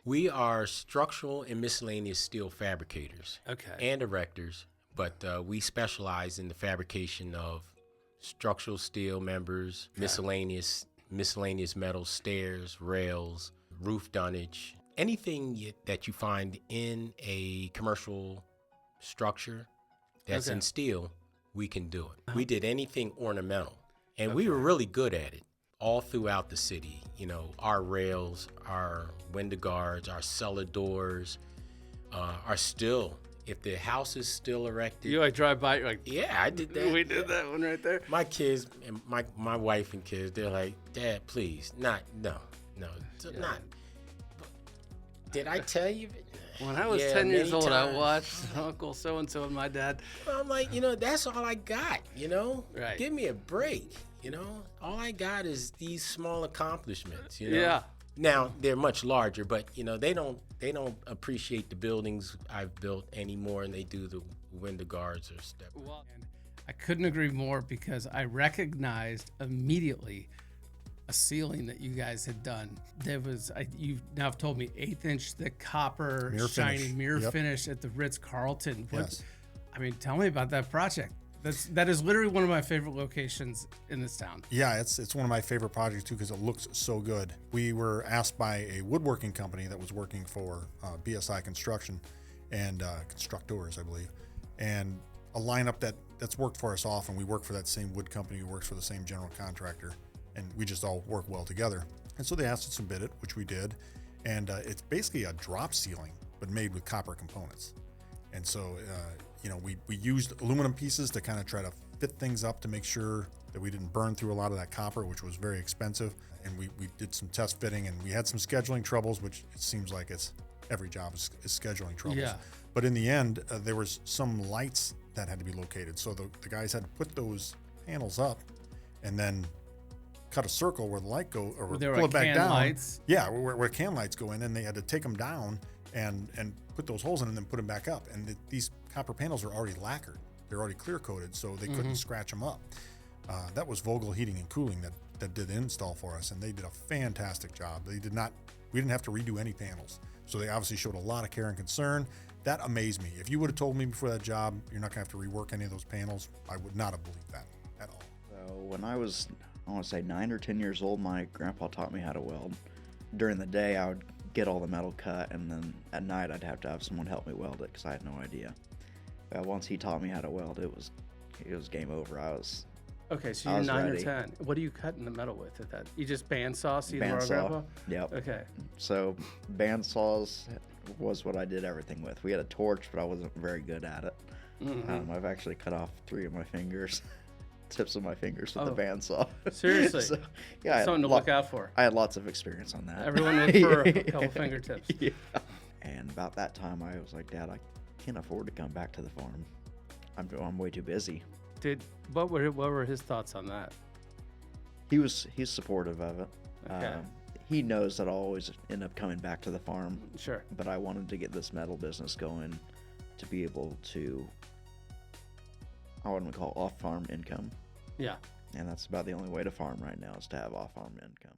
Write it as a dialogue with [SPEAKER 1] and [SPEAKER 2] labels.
[SPEAKER 1] We are structural and miscellaneous steel fabricators and erectors, but we specialize in the fabrication of structural steel members, miscellaneous metals, stairs, rails, roof dunnage, anything that you find in a commercial structure that's in steel, we can do it. We did anything ornamental, and we were really good at it all throughout the city. You know, our rails, our window guards, our cellar doors are still, if the house is still erected.
[SPEAKER 2] You like drive by, you're like,
[SPEAKER 1] yeah, I did that.
[SPEAKER 2] We did that one right there.
[SPEAKER 1] My kids and my wife and kids, they're like, Dad, please, no. Did I tell you?
[SPEAKER 2] When I was 10 years old, I watched Uncle So-and-so and my dad.
[SPEAKER 1] I'm like, that's all I got,
[SPEAKER 2] Right.
[SPEAKER 1] Give me a break, all I got is these small accomplishments,
[SPEAKER 2] Yeah.
[SPEAKER 1] Now they're much larger, but they don't appreciate the buildings I've built anymore, and they do the window guards or stuff.
[SPEAKER 2] Well, and I couldn't agree more, because I recognized immediately a ceiling that you guys had done. There was, you now have told me, 1/8 inch thick copper
[SPEAKER 3] mirror
[SPEAKER 2] shiny
[SPEAKER 3] finish.
[SPEAKER 2] mirror
[SPEAKER 3] Yep.
[SPEAKER 2] finish at the Ritz-Carlton.
[SPEAKER 3] Yes.
[SPEAKER 2] I mean, tell me about that project. That is literally one of my favorite locations in this town.
[SPEAKER 3] Yeah, it's one of my favorite projects too, because it looks so good. We were asked by a woodworking company that was working for BSI Construction and Constructors, I believe, and a lineup that's worked for us often. We work for that same wood company who works for the same general contractor, and we just all work well together. And so they asked us to bid it, which we did, and it's basically a drop ceiling but made with copper components. And so we used aluminum pieces to kind of try to fit things up to make sure that we didn't burn through a lot of that copper, which was very expensive. And we did some test fitting, and we had some scheduling troubles, which it seems like every job is scheduling troubles.
[SPEAKER 2] Yeah.
[SPEAKER 3] But in the end, there was some lights that had to be located. So the guys had to put those panels up and then cut a circle where the light go, or
[SPEAKER 2] There
[SPEAKER 3] pull
[SPEAKER 2] were
[SPEAKER 3] it back
[SPEAKER 2] can
[SPEAKER 3] down.
[SPEAKER 2] lights.
[SPEAKER 3] Yeah, where can lights go in, and they had to take them down and put those holes in and then put them back up. And these copper panels are already lacquered. They're already clear coated, so they couldn't scratch them up. That was Vogel Heating and Cooling that did the install for us, and they did a fantastic job. We didn't have to redo any panels. So they obviously showed a lot of care and concern. That amazed me. If you would have told me before that job, you're not gonna have to rework any of those panels, I would not have believed that at all.
[SPEAKER 4] So when I was, I want to say 9 or 10 years old, my grandpa taught me how to weld. During the day, I would get all the metal cut, and then at night I'd have to have someone help me weld it because I had no idea. Once he taught me how to weld, it was game over.
[SPEAKER 2] Okay, so
[SPEAKER 4] I
[SPEAKER 2] you're
[SPEAKER 4] was
[SPEAKER 2] 9 or
[SPEAKER 4] ready.
[SPEAKER 2] 10. What do you cut in the metal with at that? You just bandsaw, see the
[SPEAKER 4] Bandsaw.
[SPEAKER 2] Grandpa?
[SPEAKER 4] Yep.
[SPEAKER 2] Okay.
[SPEAKER 4] So bandsaws was what I did everything with. We had a torch, but I wasn't very good at it. I've actually cut off 3 of my fingers, tips of my fingers with the bandsaw.
[SPEAKER 2] Seriously?
[SPEAKER 4] So, yeah, I had
[SPEAKER 2] Something to look out for.
[SPEAKER 4] I had lots of experience on that.
[SPEAKER 2] Everyone look for a couple fingertips.
[SPEAKER 4] Yeah. And about that time, I was like, Dad, I can't afford to come back to the farm. I'm way too busy.
[SPEAKER 2] What were his thoughts on that?
[SPEAKER 4] He's supportive of it.
[SPEAKER 2] Okay.
[SPEAKER 4] He knows that I'll always end up coming back to the farm.
[SPEAKER 2] Sure.
[SPEAKER 4] But I wanted to get this metal business going to be able to, I want to call off-farm income.
[SPEAKER 2] Yeah.
[SPEAKER 4] And that's about the only way to farm right now is to have off-farm income.